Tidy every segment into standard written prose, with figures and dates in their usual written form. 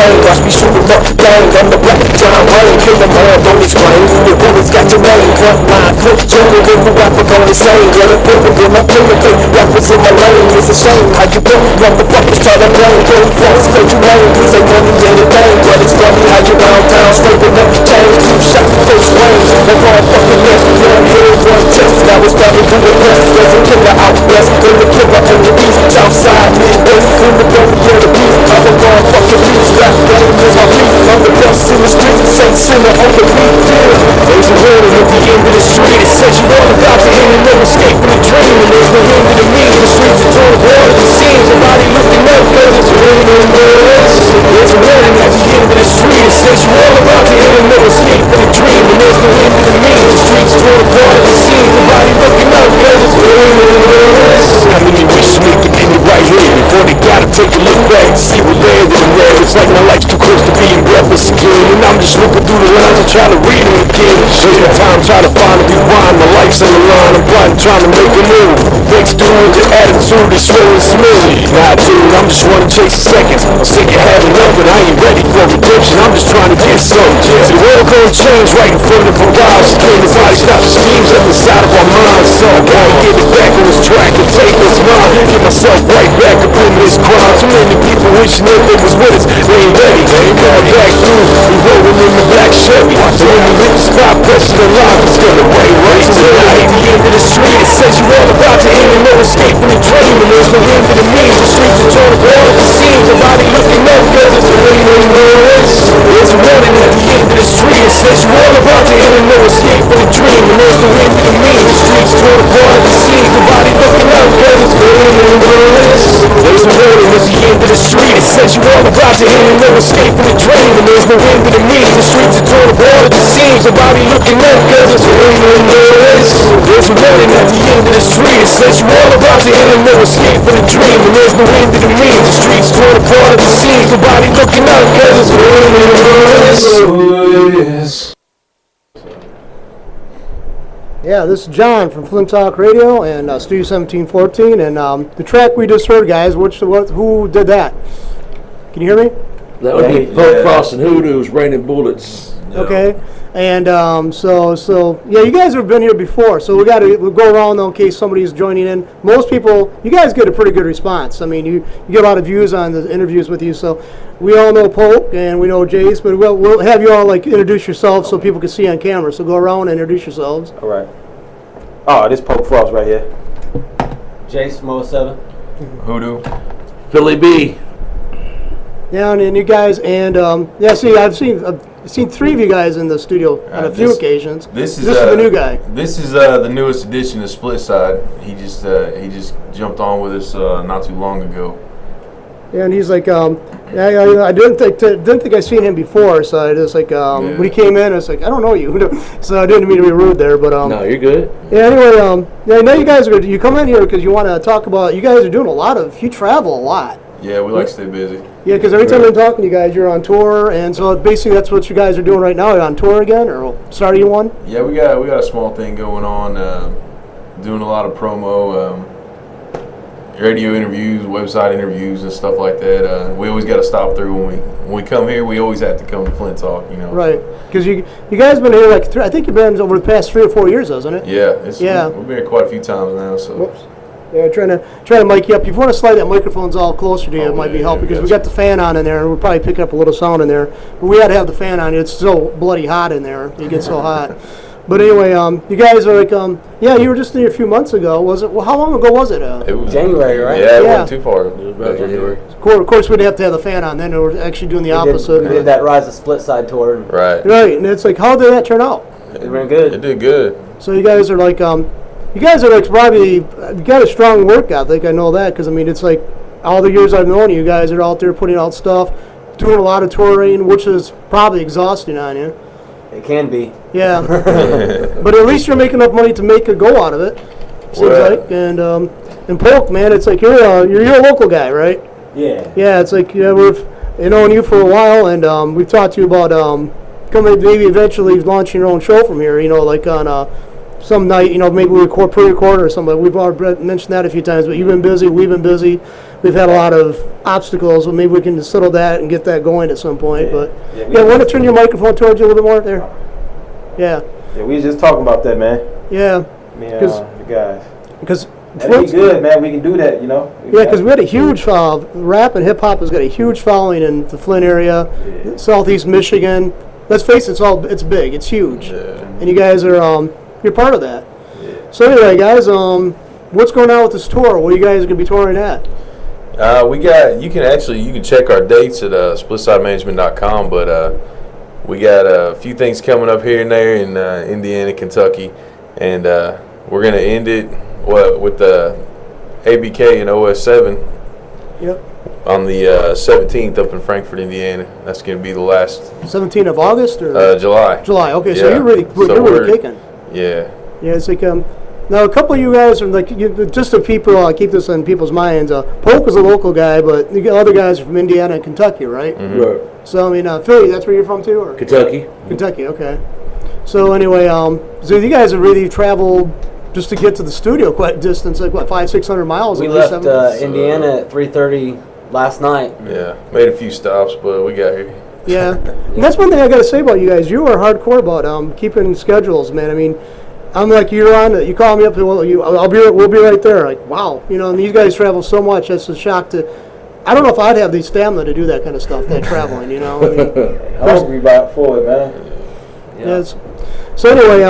lane. Watch me shoot them up, gang. I'm the Black John Wayne. Kill them all, don't explain. Your bullets got your name. Front line, flip, jungle, with the rapper going insane. Get a flip with my primitive rappers in my lane. It's a shame how you broke. Motherfuckers try to blame. Game false, fake you lame. Cause they money anything. But it's funny how you round town, scraping up change. Two shots, first range. That motherfucking left. One head, one chest. Now it's starting to the rest. There's a killer out west. Then the killer on the east. Southside, Midwest. In the belly of the beast. I'm a motherfucking beast. Rap game is my beat. I'm the best in the streets. Saint sinner on the beat. There's a warning at the end of the street. It says you all about to end and no escape from the dream. And there's no end to the mean. The streets are torn apart. It seems somebody looking up cause it's raining bullets. There's a warning at the end of the street. It says you all about to end and no escape from the dream. And there's no end to the mean. The streets are torn apart. It seems somebody looking up cause it's raining bullets. How many wish they could end it right here before they gotta take a look back to see what landed in there? It's like my life's too close to being breathless again. And I'm just looking through the lines and trying to read them again. Taking time trying to find a rewind. My life's on the line. I'm plotting trying to make a move. Thanks to the attitude is slow and smooth. Nah, dude, I'm just wanna chase the seconds. I'm sick of having nothing. I ain't ready for redemption. I'm just trying to get some. See, the world gonna change right in front of our eyes. Can't nobody stop the schemes up inside of our minds. So I gotta get it back on this track and take this mine. Get myself right back up in this crime. Too many people wishing that they was with us. They ain't ready. They ain't got back through. We rolling in the black Chevy. So when we hit the spot, pressing the line, it's gonna rain right tonight. At the end of the street, it says you all about to end and no escape from the dream. And there's no end to the means. The streets are torn apart. It seems somebody looking up cause it's raining bullets. There's a warning at the end of the street. It says you all about to end and no escape from the dream. And there's no end to the means. The streets torn apart. It seems somebody looking up cause it's raining bullets. There's a warning at the end of the street. It says you all about to end and no escape from the dream. And there's no end to the means. The streets are torn apart. It seems somebody looking up cause it's raining bullets. There's a warning at the end of the street. It says you all about to end and no escape from the dream. And there's no end to the means. The streets torn apart. It seems somebody looking up cause it's raining bullets. Oh, yes. Yeah, this is John from Flint Talk Radio and Studio 1714, and the track we just heard, guys. Who did that? Can you hear me? That would be Poke Frost and Hoodoo's Raining Bullets. Okay, and so yeah, you guys have been here before, so we'll go around though in case somebody's joining in. Most people, you guys get a pretty good response. I mean, you get a lot of views on the interviews with you, so we all know Poke and we know Jace, but we'll have you all like introduce yourselves so people can see on camera. So go around and introduce yourselves. All right. Oh, this Poke Frost right here. Jace from 07. Hoodoo. Philly B. Yeah, and you guys, and yeah, see, I've seen three of you guys in the studio on a few occasions. This is the new guy. This is the newest addition to Split Side. He just jumped on with us not too long ago. Yeah, and he's like, I didn't think I seen him before, so I just like when he came in, I was like, I don't know you, so I didn't mean to be rude there, but no, you're good. Yeah, anyway, yeah, now you guys are you come in here because you want to talk about. You guys are doing you travel a lot. Yeah, we like to stay busy. Yeah, because every time I'm talking to you guys, you're on tour, and so basically that's what you guys are doing right now. You're on tour again, or starting one? Yeah, we got a small thing going on, doing a lot of promo, radio interviews, website interviews, and stuff like that. We always got to stop through when we come here. We always have to come to Flint Talk, you know. Right, because you guys been here like I think you've been over the past 3 or 4 years, hasn't it? Yeah, we've been here quite a few times now. So. Whoops. Yeah, trying to mic you up. If you want to slide that microphone's all closer to you, it might be helpful because we got the fan on in there, and we're probably picking up a little sound in there. But we had to have the fan on. It's so bloody hot in there. It gets so hot. But anyway, you guys are like, yeah, you were just here a few months ago. Was it? Well, how long ago was it? It was January, right? Yeah, it wasn't too far. It was about January. Of course, we'd have to have the fan on then. We're actually doing the opposite. We did that Rise of Split Side tour. Right. Right, and it's like, how did that turn out? It went good. It did good. So you guys are like, probably, you got a strong work ethic. I know that because, I mean, it's like all the years I've known you guys are out there putting out stuff, doing a lot of touring, which is probably exhausting on you. It can be. Yeah. But at least you're making enough money to make a go out of it, seems like. And Polk, man, it's like you're a local guy, right? Yeah. Yeah, it's like we've known you for a while, and we've talked to you about coming maybe eventually launching your own show from here, like on some night, maybe we pre-record or something. We've already mentioned that a few times, but you've been busy, we've been busy. we've had a lot of obstacles. Well, maybe we can settle that and get that going at some point. But want to turn your microphone towards you a little bit more there? Yeah. Yeah, we was just talking about that, man. Yeah. Me and the guys. Because that'd be good, man. We can do that, you know. Yeah, because we had a huge rap and hip hop has got a huge following in the Flint area, Southeast Michigan. Let's face it, it's big, it's huge, and you guys are you're part of that. Yeah. So anyway, guys, what's going on with this tour? Where you guys are gonna be touring at? You can check our dates at splitsidemanagement.com, but we got a few things coming up here and there in Indiana, Kentucky, and we're gonna end it with the ABK and OS7. Yep. On the 17th up in Frankfort, Indiana. That's going to be the last. 17th of August or July. July. Okay, yeah. so you're really kicking. Yeah. Yeah, it's like now a couple of you guys are like just so people keep this in people's minds. Polk is a local guy, but the other guys are from Indiana and Kentucky, right? Mm-hmm. Right. So I mean, Philly, that's where you're from too, or Kentucky. Kentucky, okay. So anyway, so you guys have really traveled just to get to the studio quite distance, like what, 500-600 miles? We left Indiana at 3:30 last night. Yeah, made a few stops, but we got here. Yeah, and that's one thing I got to say about you guys. You are hardcore about keeping schedules, man. I mean, I'm like, you're on it. You call me up, and we'll be right there. Like, wow, and these guys travel so much. That's a shock to. I don't know if I'd have the stamina to do that kind of stuff. That traveling, I mean, hungry for it, man. Yes. So anyway,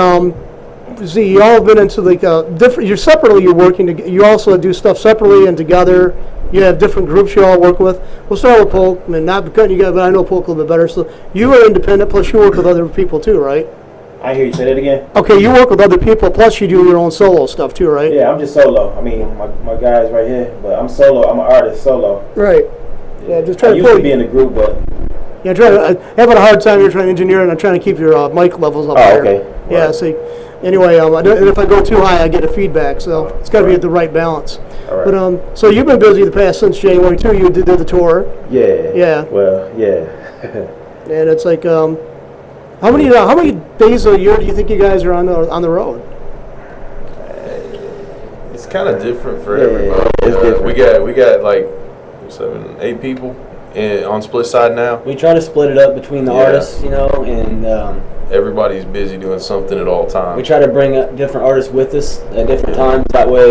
see, you all have been into like different. You're separately. You're working. You also do stuff separately and together. You have different groups you all work with. We'll start with Polk. I mean, not because you guys, but I know Polk a little bit better. So you are independent, plus you work with other people too, right? I hear you say that again. Okay, you work with other people, plus you do your own solo stuff too, right? Yeah, I'm just solo. I mean, my guys right here, but I'm solo. I'm an artist solo. Right. Yeah, just trying I to used to be in the group, but yeah, having a hard time. You're trying to engineer, and I'm trying to keep your mic levels up there. Okay. Yeah. Right. See. Anyway, and if I go too high, I get a feedback. So it's got to be at the right balance. All right. But so you've been busy the past since January too. You did the tour. Yeah. Yeah. Well, yeah. And it's like, how many days a year do you think you guys are on the road? It's kind of different for everybody. It's different. We got like 7, 8 people on Split Side now. We try to split it up between the artists, and everybody's busy doing something at all times. we try to bring up different artists with us at different times. That way,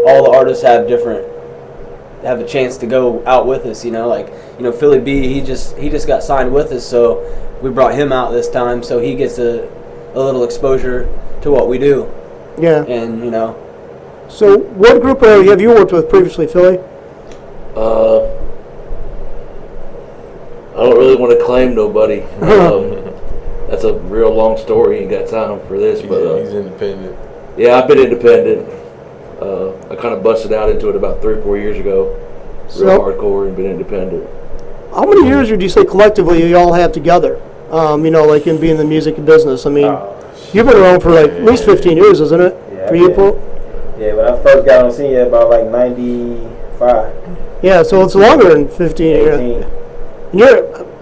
all the artists have a chance to go out with us. Philly B, he just got signed with us, so we brought him out this time, so he gets a little exposure to what we do. Yeah. And So what group have you worked with previously, Philly? I don't really want to claim nobody. That's a real long story. Ain't got time for this, but he's independent. Yeah, I've been independent. I kind of busted out into it about 3 or 4 years ago. Real hardcore and been independent. How many years would you say collectively you all have together? Like in being in the music business. I mean, you've been around for like at least 15 years, isn't it? Yeah, for you, Paul? Yeah, when I first got on scene, about like 95. Yeah, so it's longer than 15 years. 18.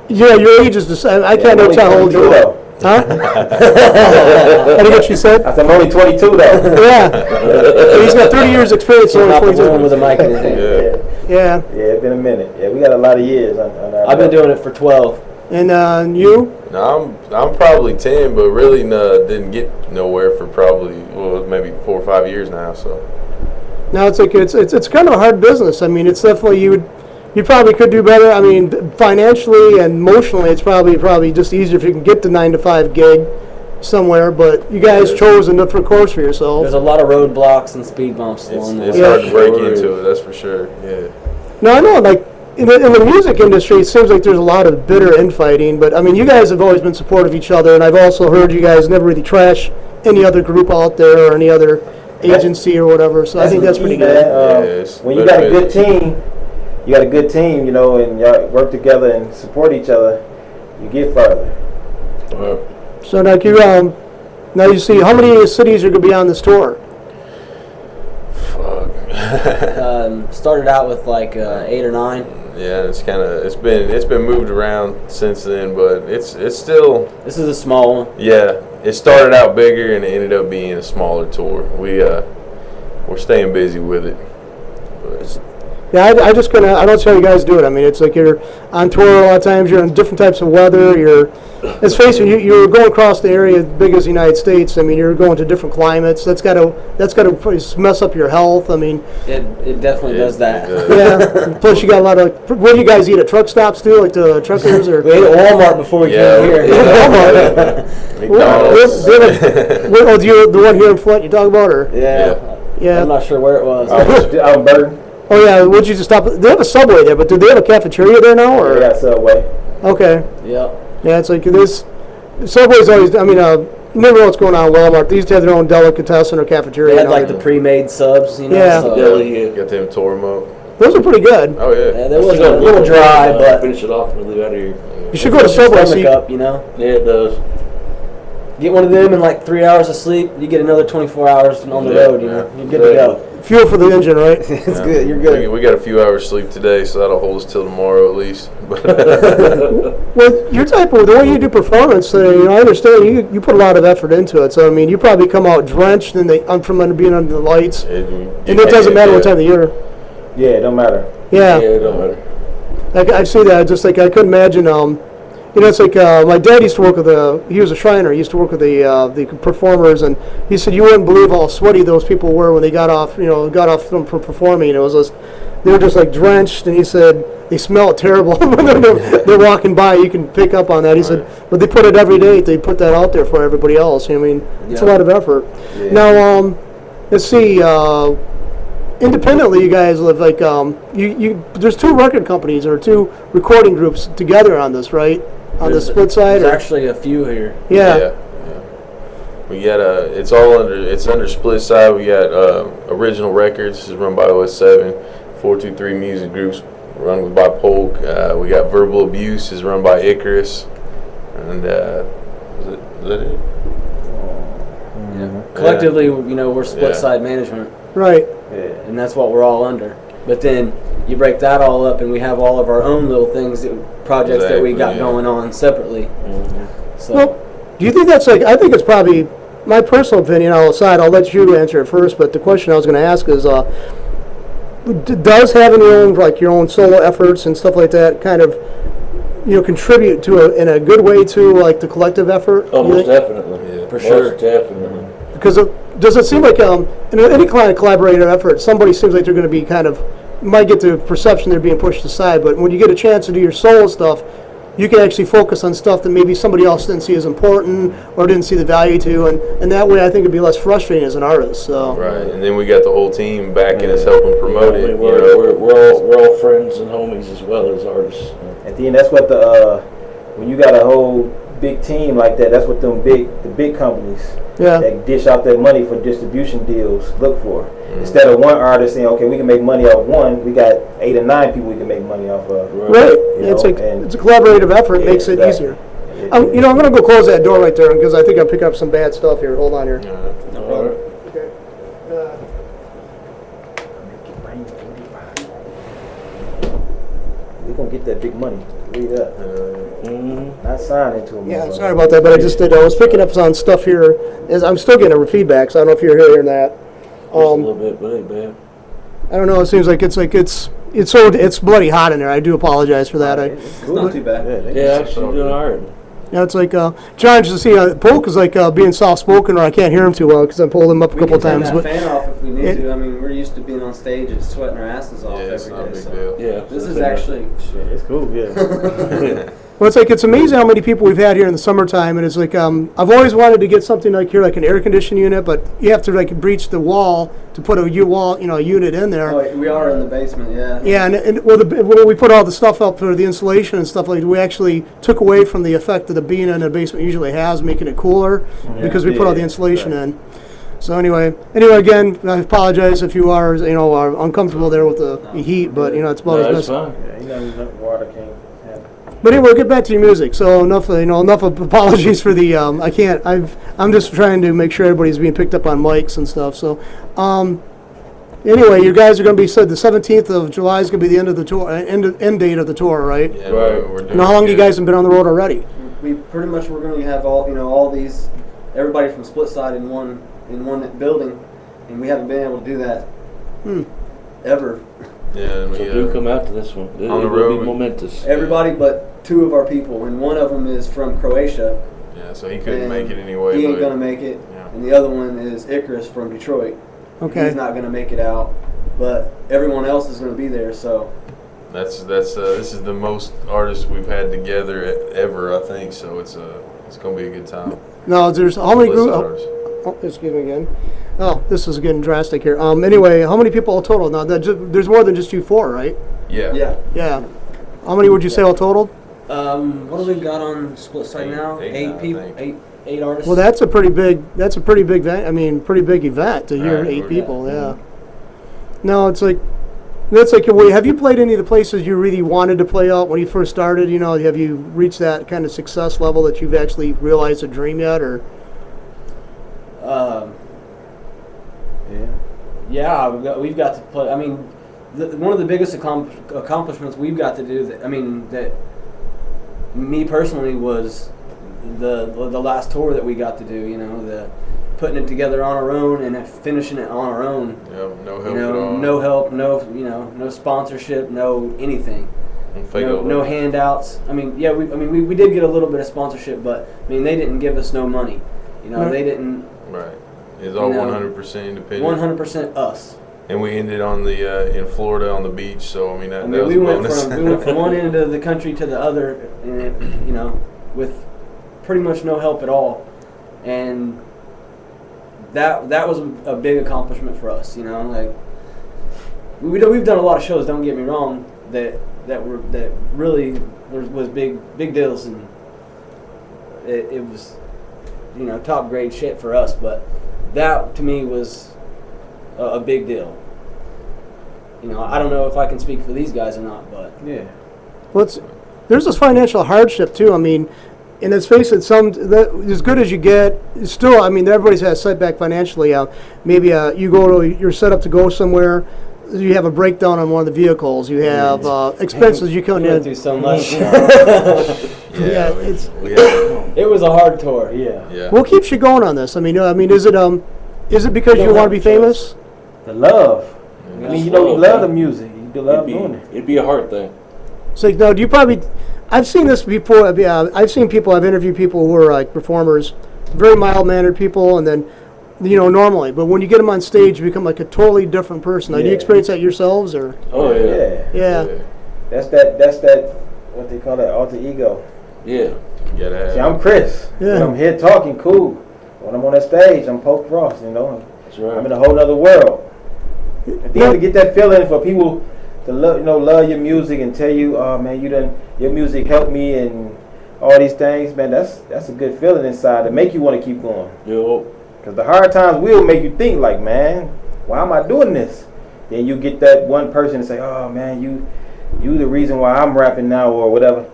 Your age is the same. I can't know how old you are. Huh? I think what she said. I said I'm only 22 though. Yeah. He's got 30 years experience. he's not Only the one 22. with a mic in his hand. Yeah. Yeah, it's been a minute. Yeah, we got a lot of years on our I've been doing it for 12. And you? No, I'm probably 10, but really didn't get nowhere for probably maybe 4 or 5 years now. So Now it's like it's kind of a hard business. I mean, it's definitely you probably could do better. I mean, financially and emotionally, it's probably just easier if you can get the 9-to-5 gig somewhere. But you guys chose a different course for yourselves. There's a lot of roadblocks and speed bumps along the way. it's hard to break into it. That's for sure. Yeah. No, I know. Like in the music industry, it seems like there's a lot of bitter infighting. But I mean, you guys have always been supportive of each other, and I've also heard you guys never really trash any other group out there or any other agency or whatever. So I think that's pretty good. When you got a good team. You got a good team, and y'all work together and support each other, you get further. So now you see how many cities are going to be on this tour? Fuck. Started out with like 8 or 9. Yeah, it's been moved around since then, but it's still. This is a small one. Yeah, it started out bigger and it ended up being a smaller tour. We're staying busy with it. But Yeah, I just couldn't. I don't see how you guys do it. I mean, it's like you're on tour a lot of times. You're in different types of weather. Let's face it, you're going across the area as big as the United States. I mean, you're going to different climates. That's got to mess up your health. I mean, it definitely does that. yeah. Plus, you got a lot of. What do you guys eat at truck stops too, like the truckers or? We ate at Walmart before we came here. Walmart. McDonald's. The one here in Flint you talk about, or? Yeah. I'm not sure where it was. Out in Burton. Oh yeah, would you just stop? They have a Subway there, but do they have a cafeteria there now, or? Yeah, Subway. Okay. Yeah. Yeah, it's like this. Subway's always. I mean, you never know what's going on at Walmart. They used to have their own delicatessen or cafeteria. They had like the pre-made subs, you know. Yeah. So. Deli, Got them tore them up. Those are pretty good. Oh yeah. Yeah, that was a little dry, but finish it off and leave out of here. You should go to Subway. stomach up, you know. Yeah, it does. Get one of them in like 3 hours of sleep. You get another 24 hours on the road. You know, you're good to go. Fuel for the engine, right? It's good. You're good. We got a few hours sleep today, so that'll hold us till tomorrow at least. Well, your type of the way you do performance, I understand you put a lot of effort into it. So I mean, you probably come out drenched from being under the lights, and it doesn't matter what time of the year. Yeah, it don't matter. Yeah, Yeah, it don't matter. like I see that. Just like I couldn't imagine. It's like my dad used to work with he was a Shriner. He used to work with the performers, and he said you wouldn't believe how sweaty those people were when they got off from performing. It was just, they were just like drenched, and he said they smell terrible when they're walking by. You can pick up on that. He said, but they put it every day. They put that out there for everybody else. I mean, it's a lot of effort. Yeah. Now, let's see. Independently, you guys live like there's two record companies or two recording groups together on this, right? On the split side, There's actually a few here. yeah. We got it's under split side. We got Original Records is run by OS7, 423 Music Groups run by Polk. We got Verbal Abuse is run by Icarus, and is that it? Yeah. Collectively, we're split side management, Right. and that's what we're all under. But then you break that all up, and we have all of our own little projects that we got going on separately. So. Well, do you think that's I think it's probably my personal opinion. I'll let you answer it first. But the question I was going to ask is, does having your own solo efforts and stuff like that kind of contribute in a good way to like the collective effort? Oh, most definitely. For Most sure. definitely. Because does it seem like in any kind of collaborative effort, somebody seems like they're going to be might get the perception they're being pushed aside, but when you get a chance to do your solo stuff, you can actually focus on stuff that maybe somebody else didn't see as important or didn't see the value to, and that way I think it'd be less frustrating as an artist. So. Right, and then we got the whole team backing us, helping promote I mean, it. we're all friends and homies as well as artists. At the end, that's what when you got a whole big team like that, that's what the big companies that dish out their money for distribution deals look for. Instead of one artist saying, okay, we can make money off one, we got 8 or 9 people we can make money off of. Right. It's a collaborative effort. It makes it easier. I'm going to go close that door right there because I think I'm picking up some bad stuff here. Hold on here. All right. Okay. We're going to get that big money. Read up. Not signing to them. Yeah, sorry about that, but I just did. I was picking up on stuff here. I'm still getting a feedback, so I don't know if you're hearing that. Just a little bit, but ain't bad. I don't know. It seems like it's bloody hot in there. I do apologize for that. It's not too bad. Yeah, actually doing all right. It's like challenge to see. Polk is like being soft spoken, or I can't hear him too well because I pulled him up a couple times. We can turn But that fan off if we need to. I mean, we're used to being on stage and sweating our asses off It's not a every day. big So. deal. Yeah. This is actually. It's cool, yeah. well, it's amazing how many people we've had here in the summertime, and it's like I've always wanted to get something like here, like an air conditioning unit, but you have to like breach the wall to put a unit in there. Oh, we are in the basement, yeah. Yeah, and when we put all the stuff up for the insulation and stuff like that, we actually took away from the effect that the being in the basement usually has, making it cooler, because we put all the insulation in. So anyway, again, I apologize if you are uncomfortable there with the heat, but it's about as best. Fine. Yeah, water can't happen. But anyway, we'll get back to your music. So enough of apologies for the I'm just trying to make sure everybody's being picked up on mics and stuff. So anyway, you guys are going to be said the 17th of July is going to be the end of the tour, end date of the tour, right? Yeah, Right. we're doing And how long good. you guys have been on the road already? We pretty much we're going to have all these everybody from Split Side in one building, and we haven't been able to do that ever. Yeah, and So do come out to this one. It on the will road. be momentous. Everybody but 2 of our people, and one of them is from Croatia. Yeah, so he couldn't and make it anyway. He ain't but- gonna make it. Yeah. And the other one is Icarus from Detroit. Okay. He's not gonna make it out, but everyone else is gonna be there. So That's this is the most artists we've had together ever, I think. So it's gonna be a good time. Now, there's how many List of groups? artists. Oh, excuse me again. Oh, this is getting drastic here. Anyway, how many people all total? Now, there's more than just you 4, right? Yeah. yeah. Yeah. How many would you say all totaled? What do we got on split side now? Eight 8 now, I people, think. eight artists. Well, that's a pretty big. That's a pretty big event. I mean, pretty big event to hear Right, 8 yeah. people. Yeah. No, it's like. That's like, have you played any of the places you really wanted to play out when you first started? You know, have you reached that kind of success level that you've actually realized a dream yet, or? Yeah, we've got to play. I mean, one of the biggest accomplishments we've got to do. That me personally was the last tour that we got to do. You know, the putting it together on our own and finishing it on our own. Yeah, no help You know, at all. no help, no sponsorship, no anything. No handouts. I mean, yeah, we did get a little bit of sponsorship, but I mean, they didn't give us no money. You know, they didn't. Right. It's all 100% independent. 100% us. And we ended on the in Florida on the beach, so I mean that was we a went bonus. from one end of the country to the other, and with pretty much no help at all, and that was a big accomplishment for us. You know, like we've done a lot of shows. Don't get me wrong. That really was big deals, and it was top grade shit for us. But that to me was a big deal. You know, I don't know if I can speak for these guys or not, but Yeah. Well, there's this financial hardship too. I mean, and let's face it, as good as you get, still, I mean, everybody's had a setback financially. Maybe you're set up to go somewhere, you have a breakdown on one of the vehicles. You have expenses you couldn't. we went through so much. Yeah, It was a hard tour. Yeah. What keeps you going on this? I mean, is it because you want to be famous? The love. Yeah. I mean, you love the music. You love doing it. It'd be a hard thing. So no, do you probably? I've seen this before. I've seen people. I've interviewed people who are like performers, very mild-mannered people, and then, normally. But when you get them on stage, you become like a totally different person. Like, do you experience that yourselves, or? Oh yeah. Yeah. That's that. What they call that? Alter ego. Yeah. You gotta have. See, I'm Chris. Yeah. When I'm here talking, cool. When I'm on that stage, I'm Pope Frost. That's right. I'm in a whole other world. At the end, to get that feeling for people to love your music and tell you, oh man, your music helped me and all these things, man. That's a good feeling inside to make you want to keep going. Yo. Because the hard times will make you think like, man, why am I doing this? Then you get that one person to say, oh man, you the reason why I'm rapping now or whatever.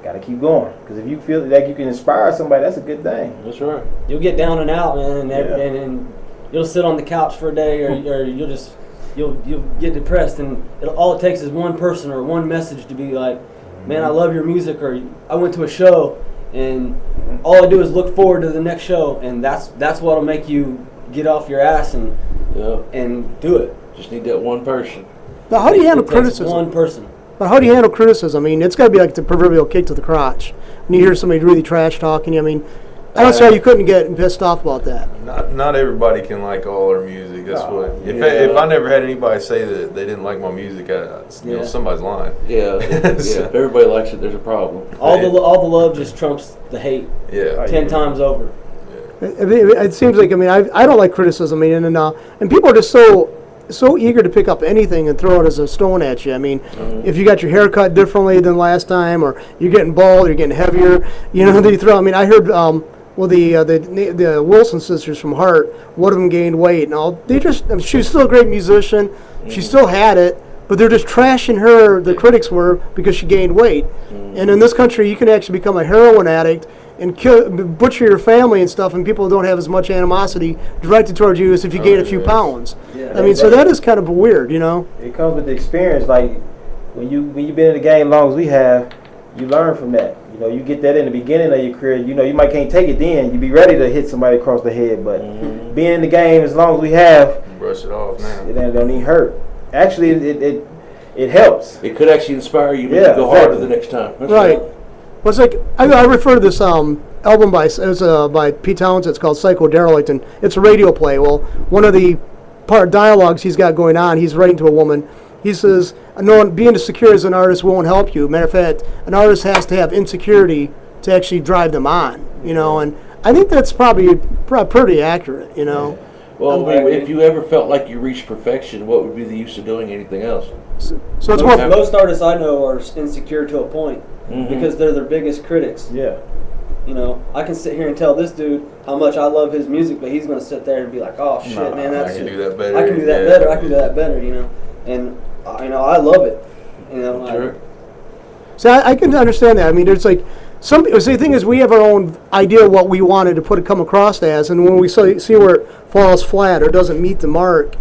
Gotta keep going. Because if you feel like you can inspire somebody, that's a good thing. That's right. You'll get down and out, man, and you'll sit on the couch for a day, or you'll get depressed, and all it takes is one person or one message to be like, man, I love your music, or I went to a show, and all I do is look forward to the next show, and that's what'll make you get off your ass and do it. Just need that one person. Now, how do you handle It takes criticism? one person. But how do you handle criticism? I mean, it's got to be like the proverbial kick to the crotch. When you hear somebody really trash talking you, I mean, I don't see how you couldn't get pissed off about that. Not everybody can like all our music. That's if I never had anybody say that they didn't like my music, somebody's lying. Yeah. If everybody likes it, there's a problem. All the love just trumps the hate. Yeah. 10 times over. It seems like, I mean, I don't like criticism. I mean, and people are just so eager to pick up anything and throw it as a stone at you. I mean, if you got your hair cut differently than last time, or you're getting bald, you're getting heavier, they throw. I mean, I heard, the Wilson sisters from Heart, one of them gained weight. And all she was still a great musician. She still had it, but they're just trashing her. The critics were, because she gained weight. And in this country, you can actually become a heroin addict and butcher your family and stuff, and people don't have as much animosity directed towards you as if you gain a few pounds. Yeah. I mean, so that is kind of weird, It comes with the experience. Like when you've been in the game as long as we have, you learn from that. You get that in the beginning of your career. You might can't take it then. You be ready to hit somebody across the head, but being in the game as long as we have, Brush it off now. it don't even hurt. Actually, it helps. It could actually inspire you to Yeah, go exactly. harder the next time. That's Right. Well, it's like I refer to this album by Pete Townsend. It's called Psycho Derelict, and it's a radio play. Well, one of the part dialogues he's got going on, he's writing to a woman. He says, "No, being insecure as an artist won't help you. Matter of fact, an artist has to have insecurity to actually drive them on." You know, and I think that's probably pretty accurate. You know. Well, if you ever felt like you reached perfection, what would be the use of doing anything else? So it's more. Most artists I know are insecure to a point because they're their biggest critics. Yeah. You know, I can sit here and tell this dude how much I love his music, but he's going to sit there and be like, "Oh shit, man, that's I can do that better. I can do that better. I can do that better." You know, and you know, I love it. You know, Sure. So I can understand that. I mean, there's like some. See, the thing is, we have our own idea of what we wanted to come across as, and when we see where it falls flat or doesn't meet the mark,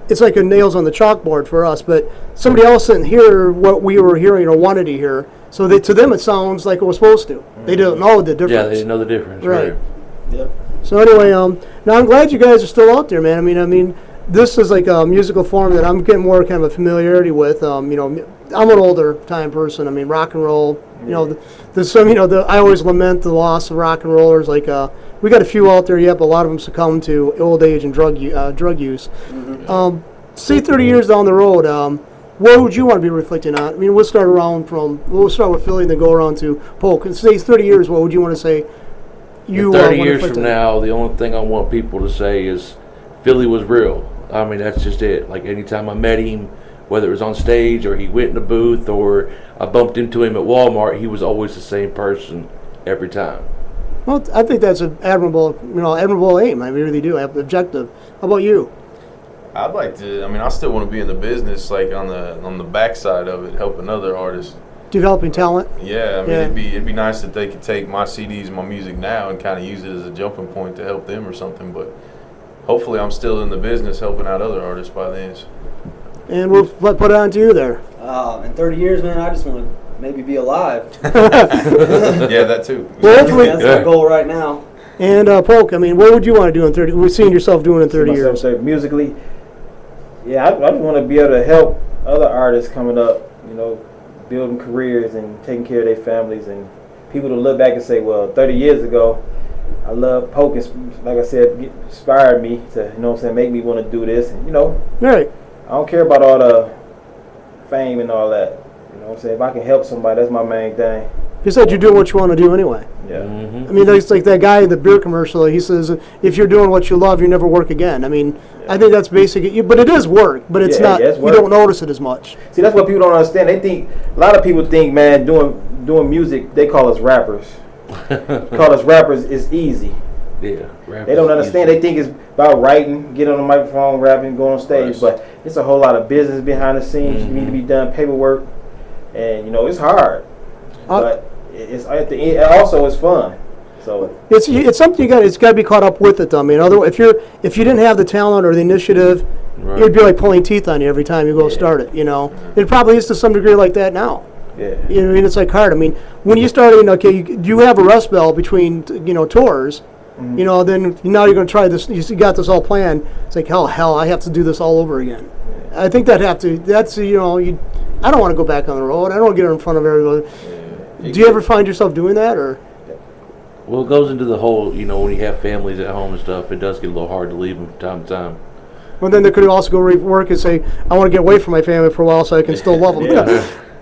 it's like a nails on the chalkboard for us. But somebody else didn't hear what we were hearing or wanted to hear, so to them it sounds like it was supposed to. They don't know the difference. Yeah, they didn't know the difference. Right. Yep. So anyway, now I'm glad you guys are still out there, man. I mean, this is like a musical form that I'm getting more kind of a familiarity with. You know, I'm an older time person. I mean, rock and roll. You know, there's some. You know, I always lament the loss of rock and rollers. Like, we got a few out there yet, but a lot of them succumb to old age and drug use. Say 30 years down the road, what would you want to be reflecting on? I mean, we'll start with Philly and then go around to Polk. And say 30 years, what would you want to say? In 30 years from now, the only thing I want people to say is Philly was real. I mean, that's just it. Like, anytime I met him, whether it was on stage or he went in a booth or I bumped into him at Walmart, he was always the same person every time. Well, I think that's an admirable aim. I really do. Objective. How about you? I'd like to. I mean, I still want to be in the business, like on the backside of it, helping other artists. Developing talent. Yeah, I mean, it'd be nice if they could take my CDs, my music now, and kind of use it as a jumping point to help them or something. But hopefully, I'm still in the business helping out other artists by then. And we'll put it on to you there. In 30 years, man, I just want to maybe be alive. Yeah, that too. Well, hopefully, that's my goal right now. And Polk, I mean, what would you want to do in 30? We're seeing yourself doing in 30 years. Musically, yeah, I just want to be able to help other artists coming up. You know, building careers and taking care of their families, and people to look back and say, well, 30 years ago, I love Polk. Like I said, inspired me to, you know what I'm saying, make me want to do this. And, you know, right. I don't care about all the fame and all that. You know what I'm saying? If I can help somebody, that's my main thing. You said you're doing what you want to do anyway. Yeah. I mean, it's like that guy in the beer commercial. He says, if you're doing what you love, you never work again. I mean, I think that's basic. But it is work, but it's not. It's you don't notice it as much. See, that's what people don't understand. They think, a lot of people think, man, doing music, they call us rappers. Call us rappers is easy. Yeah. They don't understand. They think it's about writing, get on the microphone, rapping, go on stage. But it's a whole lot of business behind the scenes. You need to be done, paperwork, and you know it's hard. But it's at the end. Also, it's fun. So it's something it's got to be caught up with it. Though. I mean, otherwise, if you didn't have the talent or the initiative, it'd be like pulling teeth on you every time you go start it. You know, it probably is to some degree like that now. Yeah. You know, I mean, it's like hard. I mean, when you started, you have a rest bell between tours. You know, then now you're going to try this. You got this all planned. It's like hell, I have to do this all over again. I think that's I don't want to go back on the road. I don't want to get in front of everybody. Do you ever find yourself doing that, or? Well, it goes into the whole, when you have families at home and stuff, it does get a little hard to leave them from time to time. Well, then they could also go work and say, I want to get away from my family for a while so I can still love them.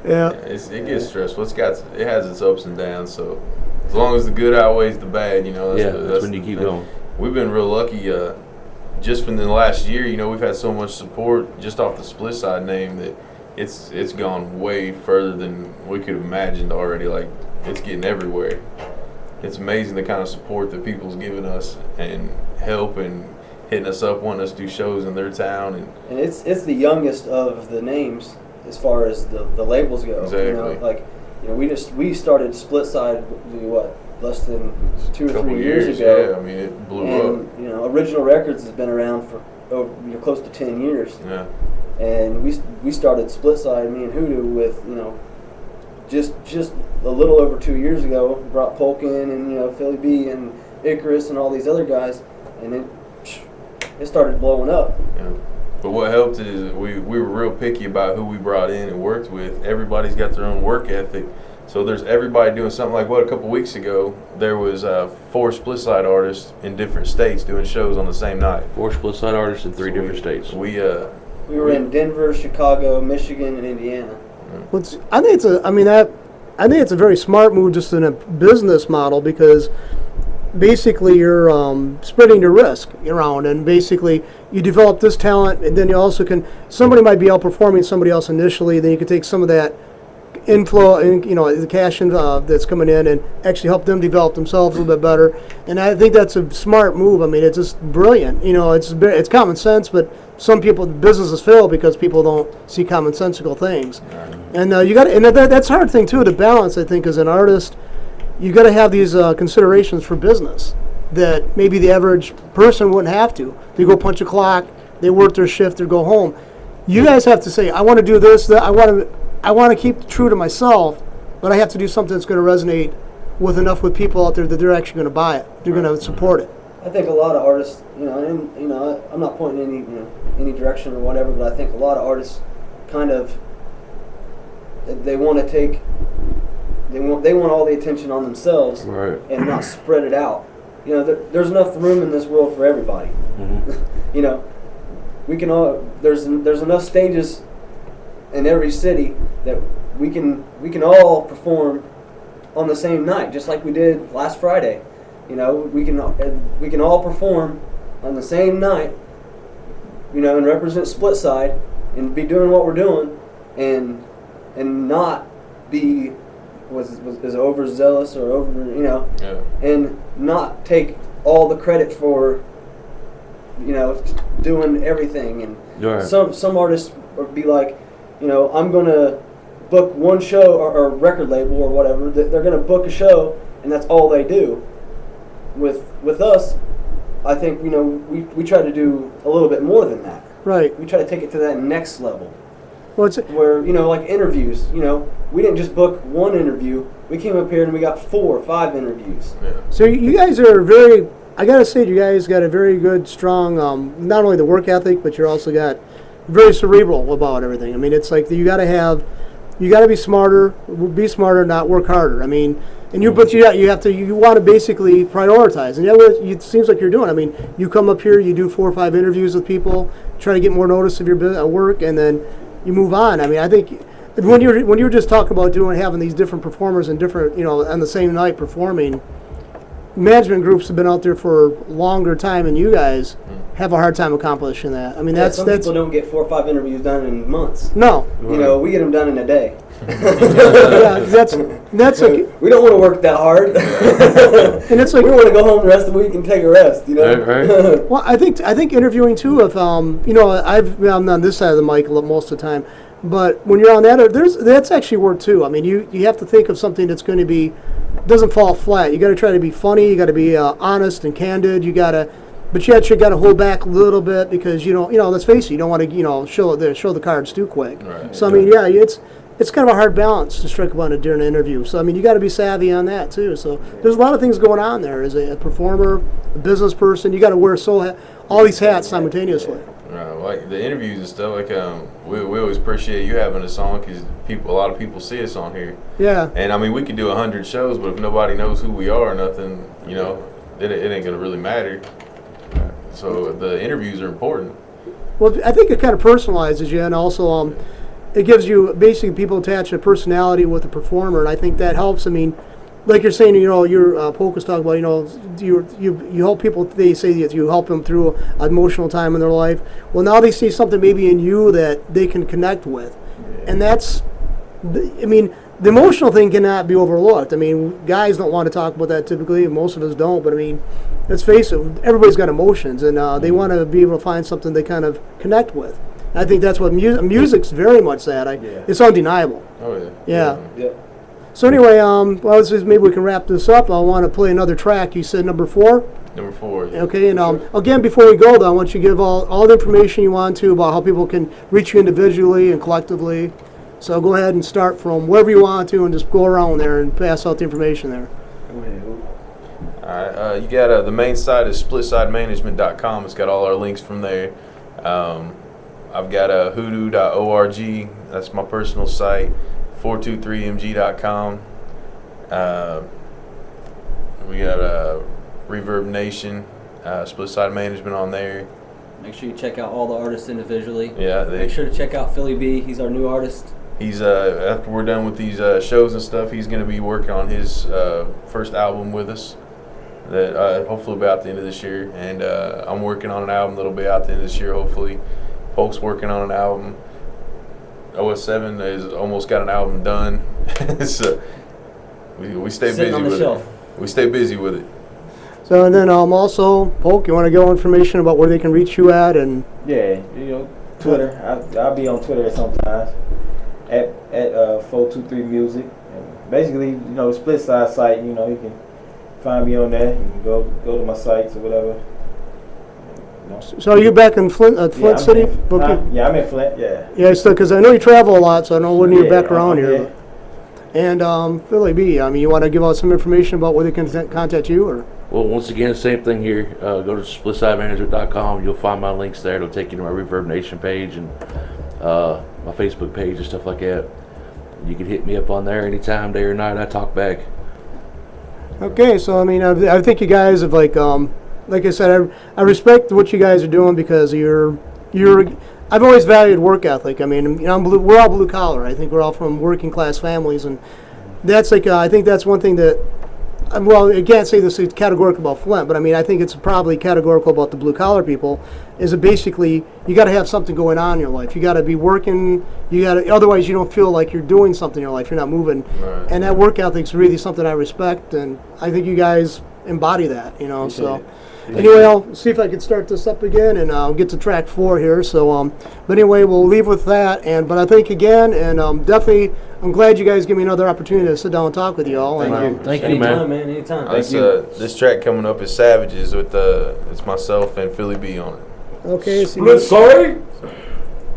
Yeah. It gets stressful. It has its ups and downs. So as long as the good outweighs the bad, that's when you keep going. We've been real lucky. Just from the last year, we've had so much support just off the Split Side name that it's gone way further than we could have imagined already. Like, it's getting everywhere. It's amazing the kind of support that people's giving us and help and hitting us up, wanting us to do shows in their town. And it's the youngest of the names as far as the labels go. Exactly. We started Split Side, less than 2 or 3 years ago. Yeah, I mean, it blew up. Original Records has been around for close to 10 years. Yeah. And we started Split Side, me and Hoodoo, with just a little over 2 years ago. Brought Polk in and Philly B and Icarus and all these other guys, and it started blowing up. Yeah. But what helped is we were real picky about who we brought in and worked with. Everybody's got their own work ethic. So there's everybody doing something like what a couple weeks ago there was 4 split side artists in different states doing shows on the same night. 4 split side artists in 3 different states. We were in Denver, Chicago, Michigan, and Indiana. Well, I think it's a very smart move just in a business model, because basically you're spreading your risk around, and basically you develop this talent, and then you also somebody might be outperforming somebody else initially, then you can take some of that inflow and the cash that's coming in and actually help them develop themselves a little bit better. And I think that's a smart move. I mean, it's just brilliant. It's common sense, but some businesses fail because people don't see commonsensical things. And that's a hard thing too to balance. I think as an artist, you got to have these considerations for business that maybe the average person wouldn't have to. They go punch a clock, they work their shift, they go home. You guys have to say, I want to do this, that I want to keep true to myself, but I have to do something that's going to resonate with people out there that they're actually going to buy it. They're going to support it. I think a lot of artists, I'm not pointing any direction or whatever, but I think a lot of artists kind of they want all the attention on themselves, right, and not spread it out. There's enough room in this world for everybody. Mm-hmm. We can all there's enough stages in every city that we can all perform on the same night, just like we did last Friday. We can all perform on the same night, and represent Split Side and be doing what we're doing, and not be is overzealous or over and not take all the credit for doing everything. And right. Some artists would be like, I'm going to book one show or record label or whatever. They're going to book a show, and that's all they do. With us, I think we try to do a little bit more than that. Right. We try to take it to that next level. Well, where like interviews. We didn't just book one interview. We came up here and we got 4 or 5 interviews. Yeah. So you guys are very. I gotta say, you guys got a very good, strong. Not only the work ethic, but you're also got very cerebral about everything. I mean, it's like you gotta be smarter, not work harder. I mean, and you want to basically prioritize, and it seems like you're doing. I mean, you come up here, you do 4 or 5 interviews with people, try to get more notice of your work, and then you move on. I mean, I think when you're just talking about having these different performers and different on the same night performing. Management groups have been out there for a longer time, and you guys have a hard time accomplishing that. I mean, some people don't get 4 or 5 interviews done in months. No, we get them done in a day. Yeah, that's like, we don't want to work that hard, and it's like we want to go home the rest of the week and take a rest. Right. Well, I think interviewing too. If I'm on this side of the mic most of the time, but when you're on that, that's actually work too. I mean, you have to think of something that's going to be. Doesn't fall flat. You got to try to be funny. You got to be honest and candid. But you actually got to hold back a little bit because let's face it, you don't want to show the cards too quick. Right. So I mean, yeah, it's kind of a hard balance to strike upon during an interview. So I mean, you got to be savvy on that too. So there's a lot of things going on there. As a performer, a business person, you got to wear all these hats simultaneously. Like the interviews and stuff, like we always appreciate you having us on because a lot of people see us on here. Yeah. And I mean, we can do 100 shows, but if nobody knows who we are or nothing, it ain't gonna really matter. So the interviews are important. Well, I think it kind of personalizes you, and also it gives you basically people attach a personality with the performer, and I think that helps. I mean, like you're saying, your Polka's talking about, you help people. They say that you help them through an emotional time in their life. Well, now they see something maybe in you that they can connect with, and that's, I mean, the emotional thing cannot be overlooked. I mean, guys don't want to talk about that typically, and most of us don't. But I mean, let's face it, everybody's got emotions, and they want to be able to find something they kind of connect with. And I think that's what music's very much that. It's undeniable. Oh yeah. Yeah. So anyway, maybe we can wrap this up. I want to play another track. You said number 4? Number 4. Yeah. Okay, and again, before we go, though, I want you to give all the information you want to about how people can reach you individually and collectively. So go ahead and start from wherever you want to and just go around there and pass out the information there. All right, you got the main site is splitsidemanagement.com. It's got all our links from there. I've got a hoodoo.org. That's my personal site. 423mg.com. We got Reverb Nation, Split Side Management on there. Make sure you check out all the artists individually. Yeah. Make sure to check out Philly B. He's our new artist. He's after we're done with these shows and stuff, he's going to be working on his first album with us. That hopefully will be out the end of this year, and I'm working on an album that'll be out the end of this year. Hopefully, Polk's working on an album. OS7 has almost got an album done. So we stay Sitting busy on the with shelf. it. We stay busy with it. So and then also, Polk, you want to go information about where they can reach you at and? Yeah, Twitter. I'll be on Twitter sometimes at 423 Music. And basically, the Split Side site. You can find me on there. You can go to my sites or whatever. So are you back in Flint City? Yeah, I'm in Flint. Yeah. Yeah, because I know you travel a lot, so I know when you're back around here. And Philly B, you want to give out some information about where they can contact you, or? Well, once again, same thing here. Go to splitsidemanagement.com. You'll find my links there. It'll take you to my Reverb Nation page and my Facebook page and stuff like that. You can hit me up on there anytime, day or night. I talk back. Okay, so I think you guys have like I said, I respect what you guys are doing because I've always valued work ethic. We're all blue collar. I think we're all from working class families, and that's I think that's one thing that. Well, I can't say this is categorical about Flint, but I think it's probably categorical about the blue-collar people, is that basically you got to have something going on in your life. You got to be working. Otherwise you don't feel like you're doing something in your life. You're not moving. Right. And that work ethic is really something I respect, and I think you guys embody that, so. Anyway, I'll see if I can start this up again, and I'll get to track 4 here. So, but anyway, we'll leave with that. But I think again, and definitely, I'm glad you guys give me another opportunity to sit down and talk with you all. Thank you, man. Anytime. This track coming up is Savages with it's myself and Philly B on it. Okay. Sorry.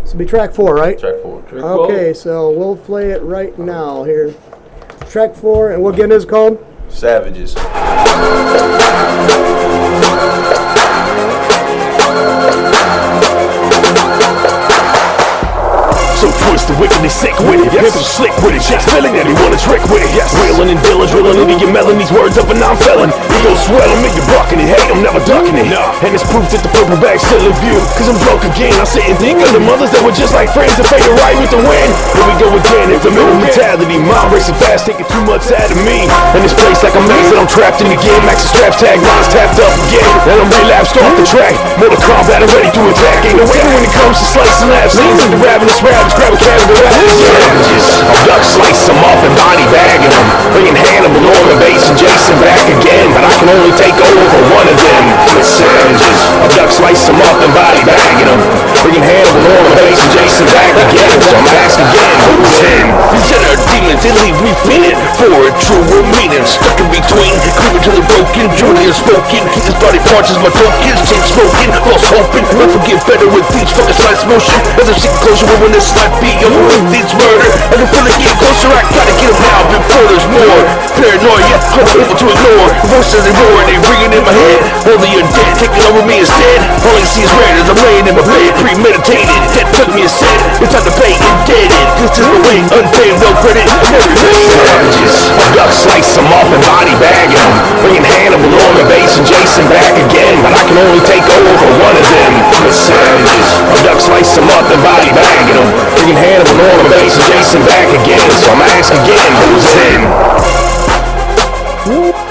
This will be track 4, right? Track 4. Okay, so we'll play it right now here. Track 4, and what again is it called? Savages. So twisted, wicked, and sick with it. Yes, so slick with it. Just feeling that he wanna trick with it. Yes, reeling and dealing, drilling into your melon. These words of a non-felon. He gon' swell him, make you bucking it. Hey, I'm never ducking it. And it's proof that the purple bag's still in view. Cause I'm drunk again. I sit and think of the mothers that were just like friends that faded right with the wind. Here we go again. It's a middle mentality. Mind racing fast, taking too much out of me. And this place like a maze that I'm trapped in again. Max straps, tag lines tapped up again. And I'm relapsed off the track. Mortal Kombat, I'm ready to attack. Ain't no winner when it comes to slicing laps. Scenes in the ravenous rabbits, grab a can of the Savages. I'll duck slice them off and body bagging them. Bringing Hannibal, Norman Bates, and Jason back again. But I can only take over one of them. It's Savages. I'll duck slice them off and body bagging them. Bringing Hannibal, Norman Bates, and Jason back again. So I'm asking again, who's in? These inner demons, they leave me feeling for a truer meaning. Stuck in between, creeping to the broken. Junior spoken, keep his body parts as my tokens. Chain smoking, false hoping. I forget better with each fucking slice motion. As I'm seeking closer when this life be over with each murder. I can feel it getting closer, I gotta get him now before there's more. Paranoia, unable to ignore. The voices they roar, they ringing in my head. Only undead taking over me instead. All I see is red as I'm laying in my bed. Premeditated, death took me instead. It's time to pay indebted. This is the way, unpaid, no credit. Savages, I'll duck slice them off and body bagging them. Bringing Hannibal, Norman Bates, and Jason back again. But I can only take over one of them. The Savages, I'll duck slice them up and body bagging them. Bringing Hannibal, Norman Bates, and Jason back again. So I'm asking again, who's in?